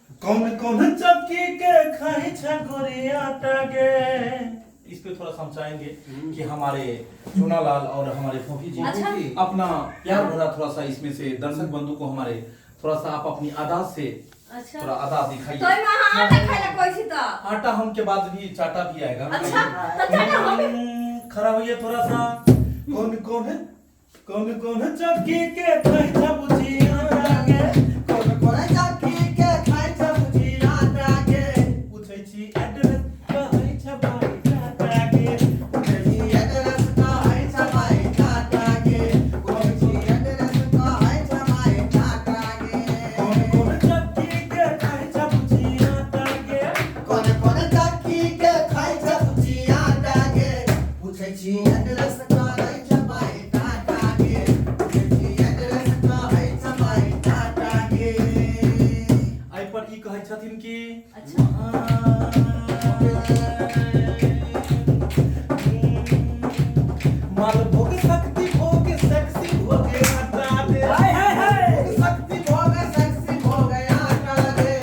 कौन कौन चक्की के खाई छगोरी आटा गे। इस पे थोड़ा समझाएंगे कि हमारे चूनालाल और हमारे फूफी जी अच्छा। अपना प्यार भरा थोड़ा सा इसमें से दर्शक बंधु को हमारे थोड़ा सा आप अपनी अदा से अच्छा थोड़ा अदा दिखाइए। तो मैं आटा खाइला कोई सी तो आटा हम के बाद भी चाटा भी आएगा। अच्छा तो चाटा हम खड़ा होइए थोड़ा सा। कौन कौन चक्की के खाई छबुची आटा गे। कौन कौन चक्की के खाई छबुची आटा गे। पूछै छी एड्रेस कहै छबाई आटा गे। पूछै छी एड्रेस कहै छबाई आटा गे। पूछै छी एड्रेस कहै छबाई आटा गे। कौन चक्की के खाई छबुची आटा गे। कौन चक्की के खाई छबुची आटा गे। पूछै छी एड्रेस कहै छबाई आटा गे। पूछै छी एड्रेस कहै छबाई आटा गे। आई पर ई कहै छथिन कि अच्छा माल भोग शक्ति भोग सेक्सी भोग आटा दे। हाय हाय हाय भोग शक्ति भोग सेक्सी भोग आटा दे।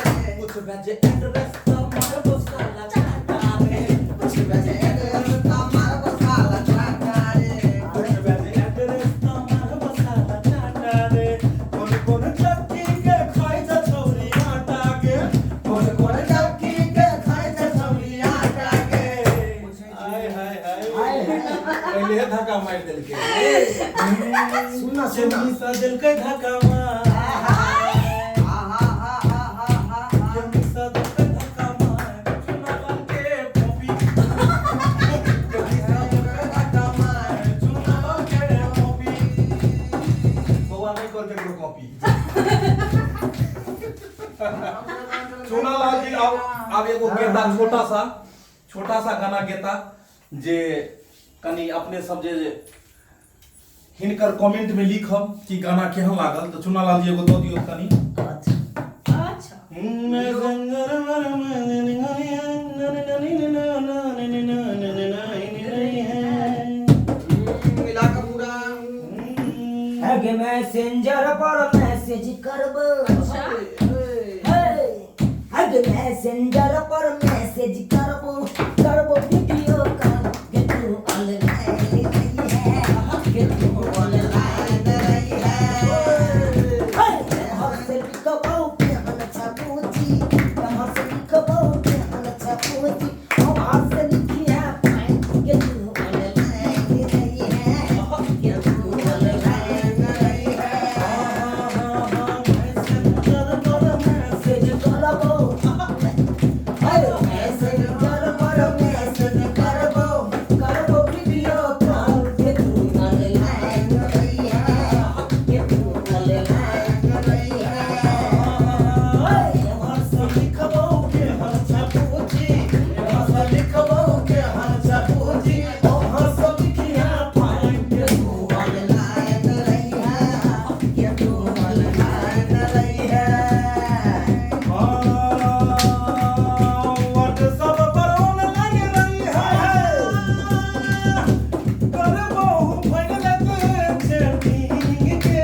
कुछ बजे एड्रेस तो मार बसाला चाटा दे। कुछ बजे एड्रेस तो मार बसाला चाटा दे। कुछ बजे एड्रेस तो मार बसाला चाटा दे। कौन चक्की के खाई छ छौरी आटा गे। कौन चक्की के खाई छ छौरी आटा गे। हाय हाय हाय पहले धक्का मार देलके। सुना सुना सजल के धक्का मार। जल्दी सजल के धक्का मार। चुनाव के पोपी। जल्दी सजल के धक्का मार। चुनाव के पोपी। बउआ नहीं कर के कॉपी। चुनालाल जी अब एगो गेता छोटा सा गाना गेता जे कनी अपने सब जे हिनकर कमेंट में लिखब कि गाना केहन लागल तो चुनालाल जी एगो दऽ दियौ कनी। अच्छा मैं जंगल मिला का पूरा आगे मैसेंजर पर मैसेज करब। अच्छा आगे मैसेंजर पर मैसेज करब वीडियो कॉल के तू ऑनलाइन रही है के तू ऑनलाइन रही है। हर से लिखबो के हम छपूची हर से लिखबो के हम छपूची हर से लिखिया फाइन के तू ऑनलाइन रही है के तू ऑनलाइन रही है। मैसेंजर पर मैसेज करब करबो वीडियो कॉल के तू ऑनलाइन रही है के तू ऑनलाइन रही है। हर से लिखबो के हर छपूची हर से लिखबो के हर छपूची हर से लिखिया फाइन के तू ऑनलाइन रही है के तू ऑनलाइन रही है। व्हाट्सएप पर ऑनलाइन रही है। करबो फाइनल चैटिंग के।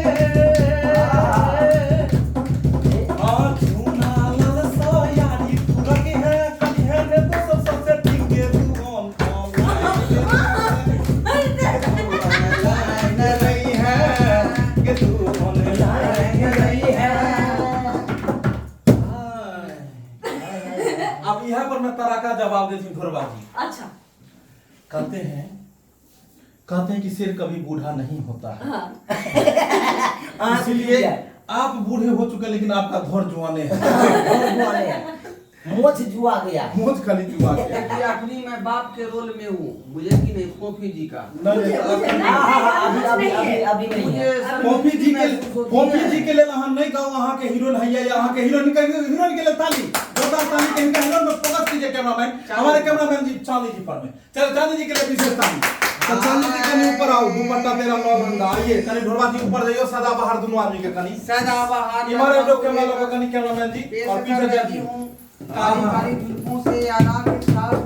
चुनालाल सो यारी पूरा की है कभी है रे तो सब सेटिंग के तू ऑनलाइन रही है कि तू ऑनलाइन रही है। अब यहाँ पर मैं तराका जवाब देती हूँ घोरबाजी। अच्छा कहते हैं कि शेर कभी बूढ़ा नहीं होता है। हाँ इसलिए आप बूढ़े हो चुके लेकिन आपका धौर जुआने हैं। मोच जुआ गया। मोच खाली जुआ गया। देखिए अखनी मैं बाप के रोल में हूँ, मुझे कि नहीं फोफी जी का नहीं, अभी नहीं है। कॉफी जी के लिए हम नहीं गाओ वहाँ के हीरोइन है या यहाँ के हीरोइन के लिए ताली जोरदार ताली के इनका हीरोइन में फोकस कीजिए कैमरामैन। हमारे कैमरामैन जी चांदी जी पर में चल चांदी जी के लिए विशेष ताली। तो चांदी जी कनी ऊपर आओ दुपट्टा तेरा लाल रंग आइए कनी ढोलवा जी ऊपर जाइयो सदा बाहर दोनों आदमी के कनी सदाबहार हमारे लोग कैमरा लोग कनी कैमरामैन जी और पीछे जाती हूँ कारी कारी जुल्फों से आराम के साथ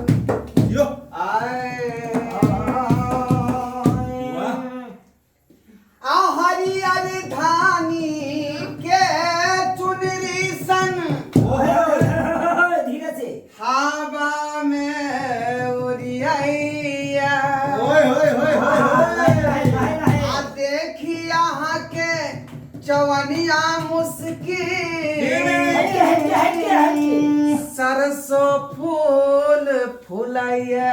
यो आए वाह हरियर धानी के चुनरी सन ओहे सो फूल फुलाइया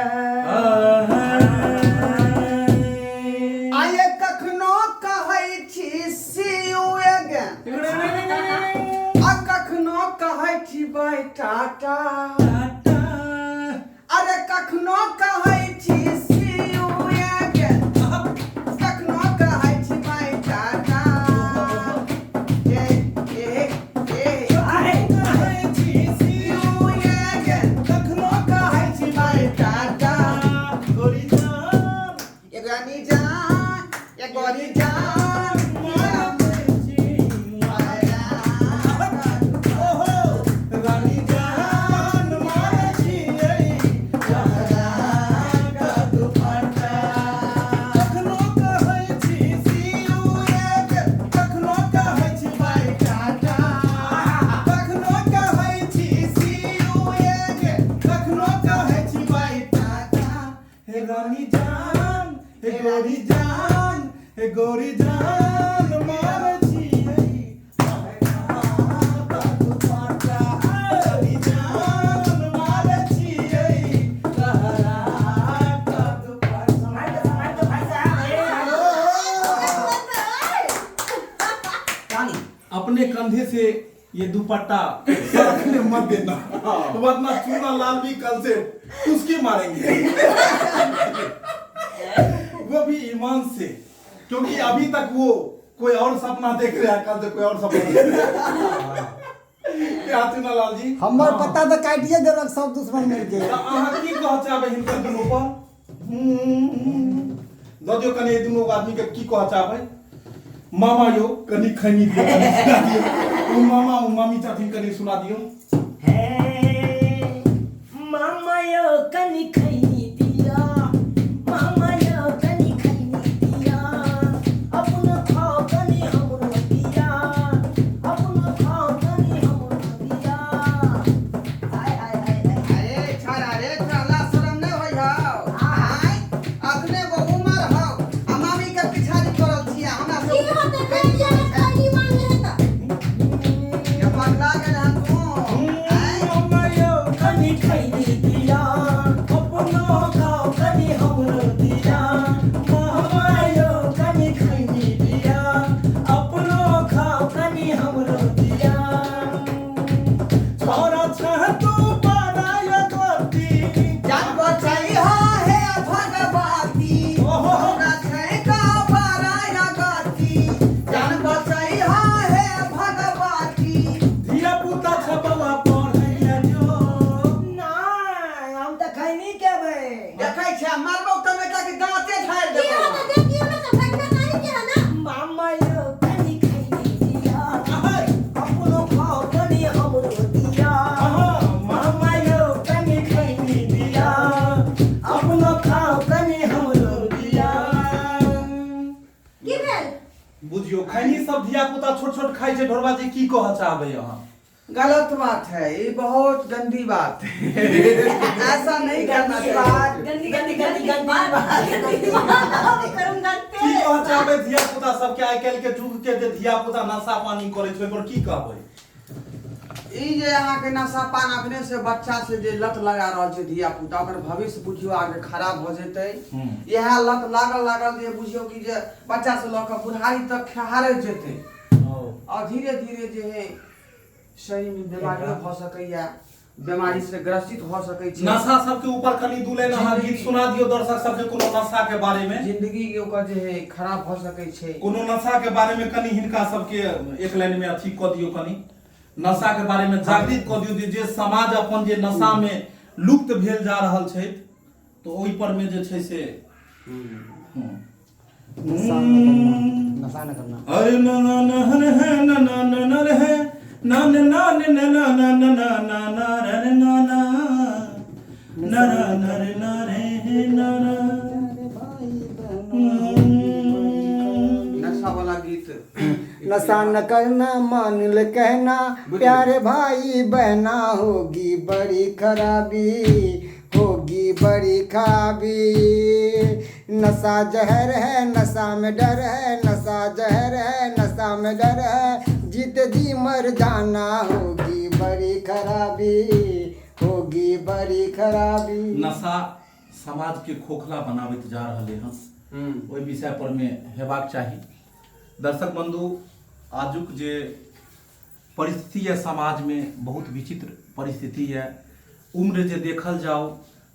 आये कखनो कहै छी see you again आ कखनो कहै छी बाय टाटा अरे कखनो कहै छी see you again कखनो कहै छी बाय टाटा गोरी जान मारे छियै गोरी जान मारे छियै अपने कंधे से ये दुपट्टा सरकने मत देना वरना चूना लाल भी कल से उसके मारेंगे वो भी ईमान से क्योंकि अभी तक वो कोई और सपना देख रहा है कल से कोई और सपना देख रहा है क्या चुना लाल जी हमर पता तो काटिए देलक सब दुश्मन मिल के अहाँ की कह चाहबे हिनकर दुनू पर ददियो कने दुनू आदमी के की कह चाहबे मामा यो कनी खनी दियो कनी सुना दियो उ मामा उ मामी चाची कनी सुना दियो हे मामा यो कनी खैनी दिया मामा यो कनी खैनी दिया अपना खाओ कनी हमरो दिया अपना खाओ कनी हमरो दिया हाय हाय हाय अरे छाड़ा रे छाड़ा शरम नहीं होई हौ हाय अपने को उमर हौ आ मामी के पिछाड़ी करल छिया हमरा की होते कहिया खाली मांगे है त के पगला गेल हन तू हाय मामा यो कनी खैनी दिया अपना खाओ कनी हमरो दिया मामा यो कनी खैनी दिया अपना खाओ कनी हमरो दिया छोरा छह तू पराया करती जान बचाई है भगवती हमरा छै का पराया गति जान बचाई है भगवती धिया पुता छबवा पढ़ैया जो नहीं हम तो खैनी के बे देखै छै मारबौ त बेटा के दांते झाड़ की देबौ होते देखियो ना तो फटका नहीं के है ना मामा यो कनी खैनी दिया अपनो खाओ कनी हमरो दिया मामा यो कनी खैनी दिया अपनो खाओ कनी हमरो दिया की भेल बुझियो खैनी सब धिया पुता छोट छोट खाइ छै ढोरबा जी की कह चाहबे अहाँ गलत बात है ये बहुत गंदी बात है ऐसा नहीं करना चाहिए गंदी गंदी गंदी गंदी बात करम की गलते कह चाहबे धिया पुता सब के आइ काल्हि के जुग के जे धिया पुता नशा पानी करे छै ओकर की कहबै ई जे अहाँ के नशा पान अपने से बच्चा से जे लत लगा रहल छै धिया पुता ओकर भविष्य बुझियो आगे खराब भ जेतै इएह लत लागल जे बुझियो कि जे बच्चा से लऽ कऽ बुढ़ारी तक खहारे जेतै और धीरे धीरे जे है शरीर में बीमारी भ सकैया बीमारी से ग्रसित हो सकै छै नशा सब के ऊपर कनी दू लाइन अहाँ गीत सुना दियो दर्शक सब के कोनो नशा के बारे में जिंदगी के ओकर जे है खराब भ सकै छै कोनो नशा के बारे में कनी हिनका सब के एक लाइन में अथी क दियो कनी नशा के बारे में जागृत क दियो जे समाज अपन जे नशा में लुप्त भेल जा रहल छै तो ओइ पर में जे छै से नशा न करना अरे ना ना ना है ना ना ना ना है ना ना ना ना ना ना ना ना ना ना रे ना ना ना ना रे ना रे ना ना नशा वाला गीत नशा न करना मान ले कहना प्यारे भाई बहना होगी बड़ी खराबी होगी बड़ी खराबी नशा जहर है नशा में डर है नशा जहर है नशा में डर है जीते जी मर जाना होगी बड़ी खराबी होगी बड़ी खराबी। नशा समाज के खोखला बनाबैत जा रहलै हन, ओहि विषय पर में हेबाक चाही। दर्शक बंधु, आजुक जे परिस्थिति है समाज में बहुत विचित्र परिस्थिति है। उम्र जे देखल जाओ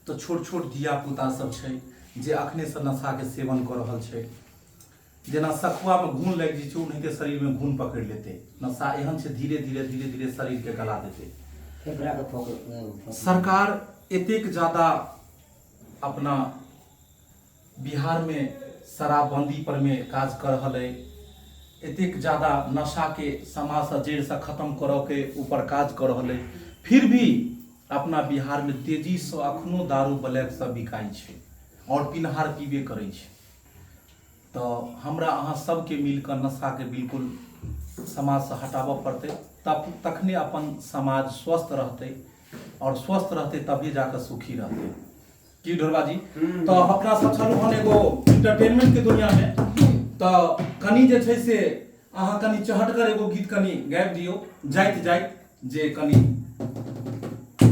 तो छोट छोट धिया पुता सब छै जे अखने से नशा के सेवन कर रहल छै। जेना सखुआ में घून लग जाइ छै, उनके शरीर में घून पकड़ लेते। नशा एहन छै धीरे धीरे धीरे धीरे शरीर के गला देते। फेफड़ा के फोक सरकार एतेक ज्यादा अपना बिहार में शराबबंदी पर में काज कर रहल है, एतेक ज्यादा नशा के समाज से जड़ से खत्म करऽ के ऊपर काज कर रहल है, फिर भी अपना बिहार में तेजी से अखनो दारू ब्लैक सब बिकाई छै और पिनहार पीबे करै छै। तो हमरा अहाँ सबके मिलकर नशा के बिल्कुल समाज से हटाबऽ पड़तै, तब तखने अपन समाज स्वस्थ रहतै और स्वस्थ रहतै तभी जाकर सुखी रहतै। की ढोलबा जी? तो अपना सब छलू हन एगो इंटरटेनमेंट के दुनिया में, तो कनी जे छै से अहाँ कनी चहटगर एगो गीत कनी गाबि दियौ, जाइत जाइत जे कनी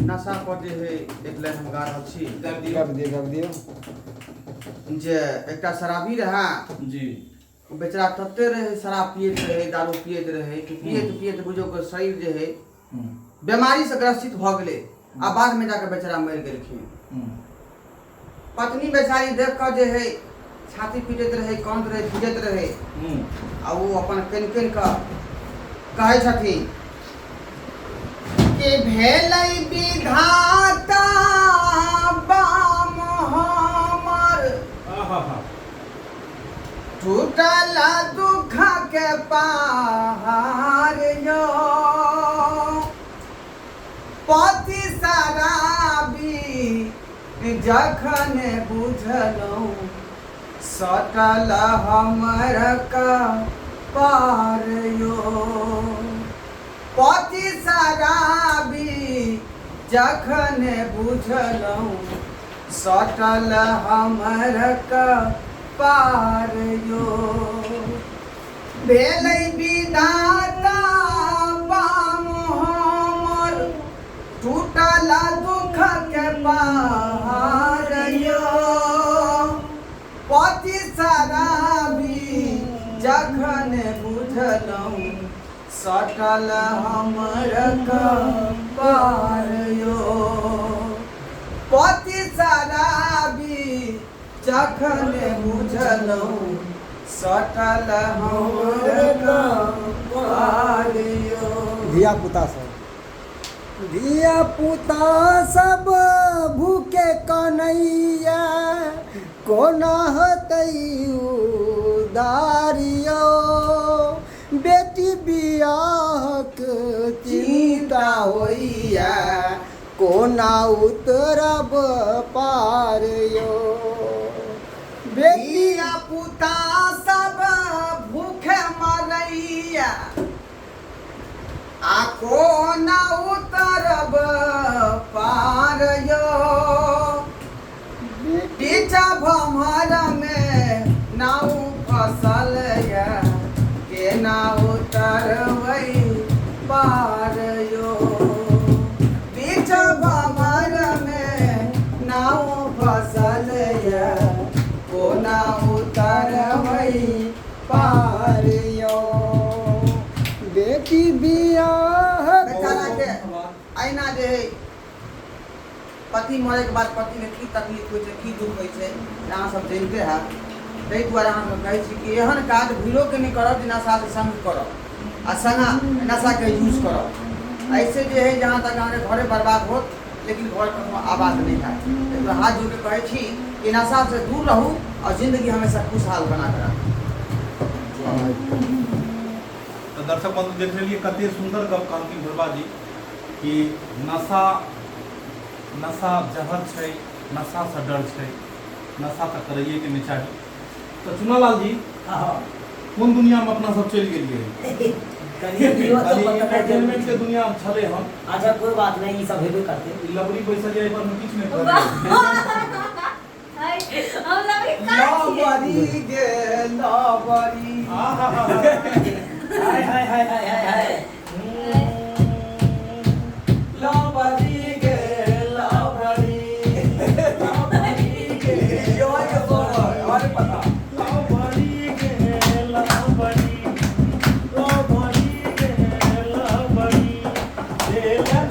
नशा पर जे है एक लाइन हम गा रहल छी। गब दियो। जे एकटा शराबी रहा जी, बेचारा तते रहे, शराब पियत रहे, दारू पियत रहे कि पियत पियत बुझो के शरीर जे है बीमारी से ग्रसित भ गेले, आ बाद में जाकर बेचारा मर गेलखिन। पत्नी बेचारी देख कर जे है छाती पीटत रहे, कांद रहे, भिजत रहे, आ वो अपन कन कन का कहे छथिन कि भेलै विधाता बाम हमर टूटल दुख के पहाड़ यो, पति शराबी जखन बुझलहुँ सटल हमर कपार यो। पति शराबी जखन बुझलहुँ सटल हमर कपार यो। भेलै विधाता बाम हमर टूटल दुख के पहाड़ यो। पति शराबी जखन बुझलहुँ सटल हमर कपार यो। पति शराबी जखन बुझलहुँ सटल हमर कपार यो। धिया पुता सब भूखे कन्हैया, कोना हतै उधारियो। बेटी बियाहक चिंता होइया, कोना उतरब पार यो। बेटिया पुता सब भूखे मरैया, आ कोना उतरब पार यो। बीचा भमर में नाउ फसल या, केना उतरबै पार यो। बीच भमर में नाउ फसल या, कोना उतरबै पार यो। बेटी बियाह बेचारा के अहिना जे है पति मरे के बाद पति में की तकलीफ होइ छै, की दुख होइ छै, अहाँ सब जानते हैं। ताहि दुआरे अहाँ सब कहै छी कि एहन काज भूलो के नहीं करब जे नशा से संग करब, आ संगा नशा के यूज करब। ऐसे जे है जहाँ तक हमारे घरे बर्बाद होत, लेकिन घर कखनो आबाद नहीं है। तो हाथ जोड़ के कहै छी कि नशा से दूर रहू और जिंदगी हमेशा खुशहाल बना कर रखू। तो दर्शक बंधु देख लिये कते सुंदर गप कहलखिन ढोलबा जी कि नशा जहर छै, नशा से डर छै, नशा तो करैए के नहीं चाही। तो चुनालाल जी, कौन दुनिया में अपना सब चल गेलिए? एंटरटेनमेंट के दुनिया में छले हम। अच्छा कोई बात नहीं, सब हेबे करते। लबड़ी पैसा जाए पर हम किछ नहीं कर। हम लबड़ी गे लबड़ी, हाय हाय हाय हाय हाय। लबड़ी गे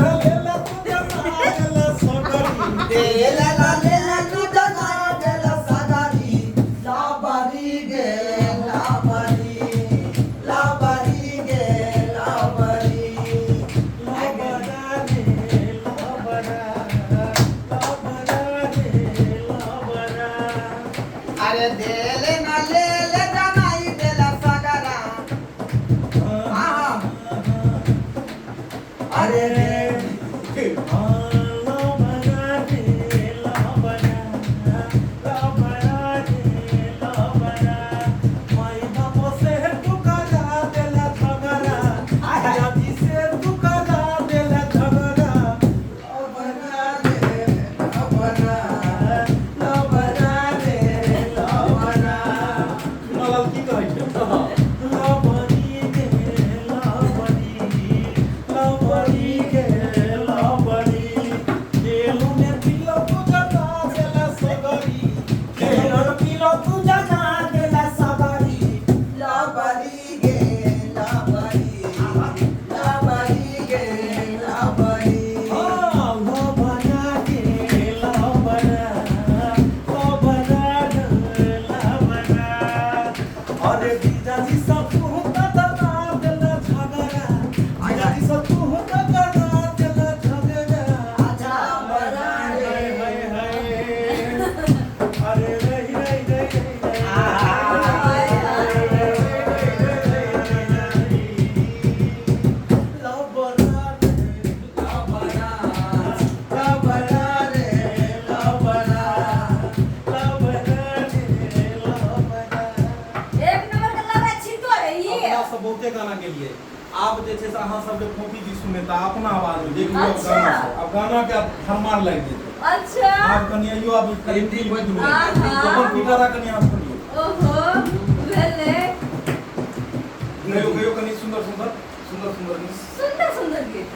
ना लेला तू जना देला सगरी देला लेला तू जना देला सगरी लाबरी गे लाबरी लाबरी गे लाबरी लाबरा रे लाबरा लाबरा रे लाबरा अरे देले ना लेले जनाई देला सगरा अरे रे लाबरी गे लाबरी लाबरी गे लाबरी अरे जीजाजी सब तू होता ना दिल झगड़ा जीजाजी सब तू होता ना दिल झगड़ा आजा बरा रे अरे रे रे रे एक नंबर के लगा छितो है ये अपना सब बहुते गाना के लिए आप जे छै से अहाँ सब के कॉपी जी सुने त अपना आवाज में देख लियो अच्छा। गाना से अब गाना के फरमान लाग जेते अच्छा आप कनियो आप करीबी होय दुनु आहा। अपन पिटारा कनिया आप कनियो ओहो भेले कहियो कहियो कनी सुंदर सुंदर सुंदर सुंदर गीत सुंदर सुंदर गीत